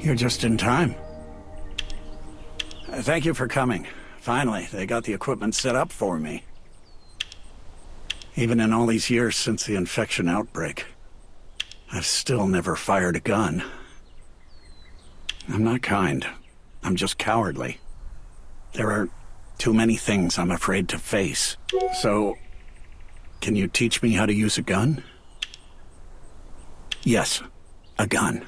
You're just in time. Thank you for coming. Finally, they got the equipment set up for me. Even in all these years since the infection outbreak, I've still never fired a gun. I'm not kind. I'm just cowardly. There are too many things I'm afraid to face. So, can you teach me how to use a gun? Yes, a gun.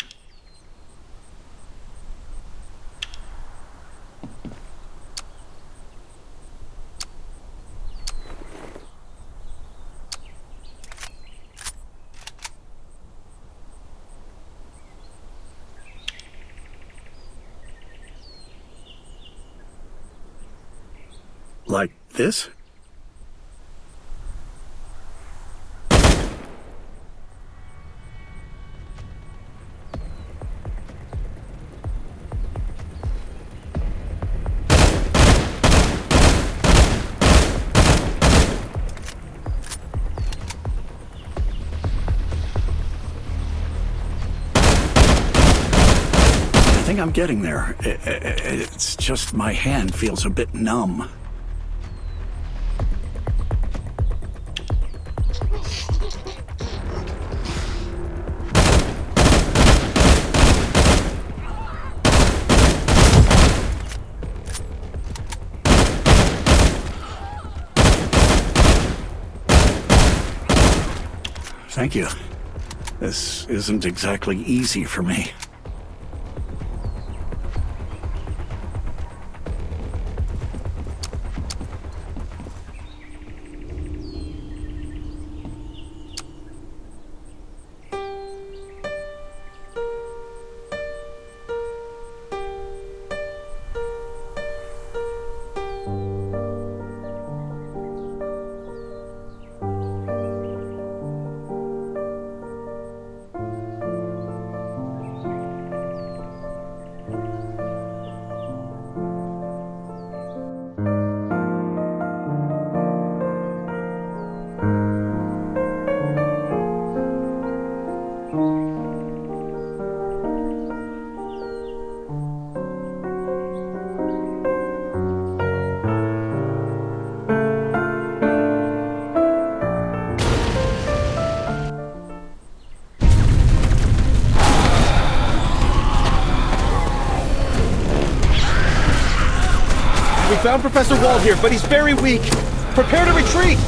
Like this? I think I'm getting there. It's just my hand feels a bit numb. Thank you. This isn't exactly easy for me. We found Professor Wall here, but he's very weak. Prepare to retreat!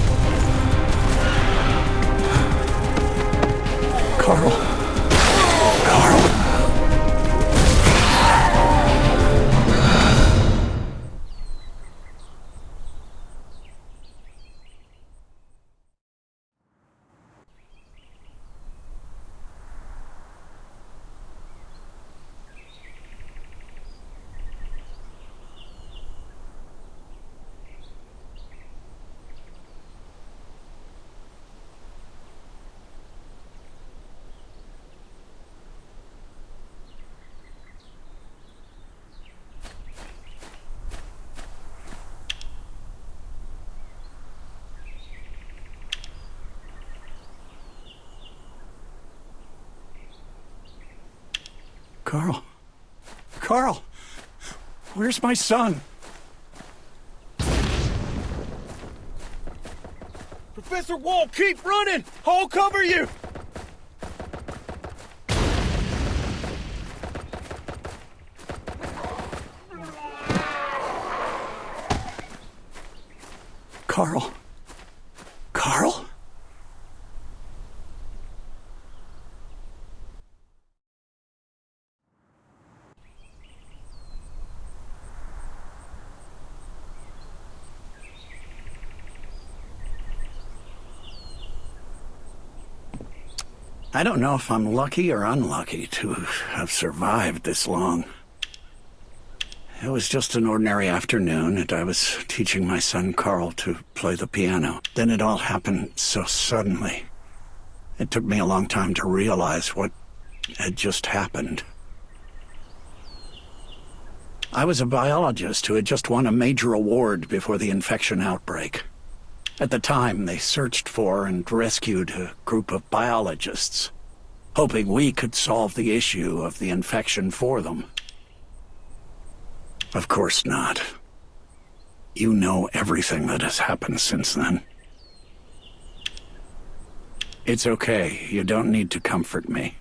Carl. Carl. Carl. Carl! Where's my son? Professor Wall, keep running! I'll cover you! Carl. Carl? I don't know if I'm lucky or unlucky to have survived this long. It was just an ordinary afternoon, and I was teaching my son Carl to play the piano. Then it all happened so suddenly. It took me a long time to realize what had just happened. I was a biologist who had just won a major award before the infection outbreak. At the time, they searched for and rescued a group of biologists. hoping we could solve the issue of the infection for them. Of course not. You know everything that has happened since then. It's okay. You don't need to comfort me.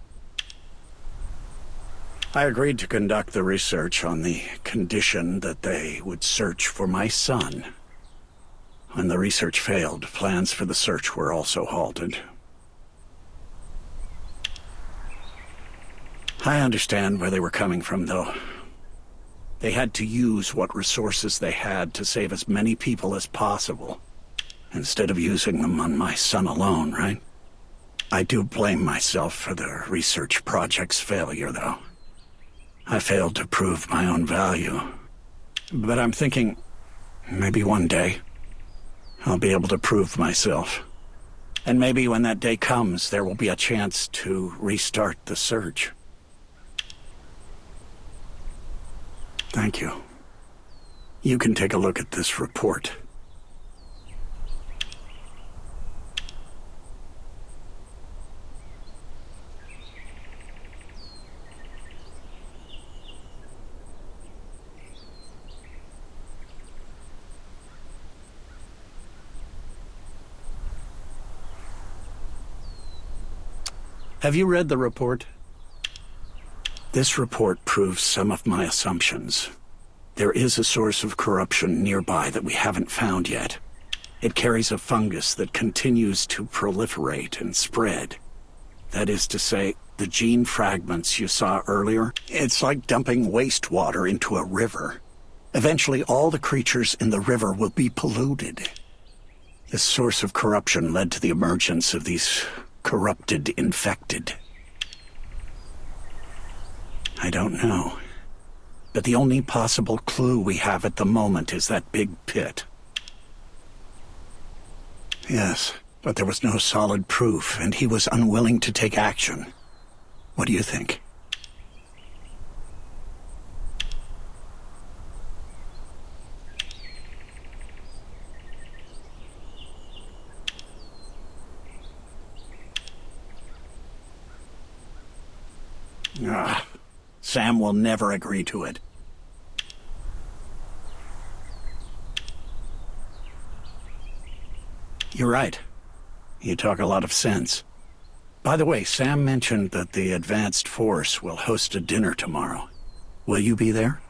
I agreed to conduct the research on the condition that they would search for my son. When the research failed, plans for the search were also halted. I understand where they were coming from, though. They had to use what resources they had to save as many people as possible, instead of using them on my son alone, right? I do blame myself for the research project's failure, though. I failed to prove my own value. But I'm thinking, maybe one day, I'll be able to prove myself. And maybe when that day comes, there will be a chance to restart the search. Thank you. You can take a look at this report. Have you read the report? This report proves some of my assumptions. There is a source of corruption nearby that we haven't found yet. It carries a fungus that continues to proliferate and spread. That is to say, the gene fragments you saw earlier, it's like dumping wastewater into a river. Eventually, all the creatures in the river will be polluted. This source of corruption led to the emergence of these corrupted infected. I don't know. But the only possible clue we have at the moment is that big pit. Yes, but there was no solid proof, and he was unwilling to take action. What do you think? Sam will never agree to it. You're right. You talk a lot of sense. By the way, Sam mentioned that the advanced force will host a dinner tomorrow. Will you be there?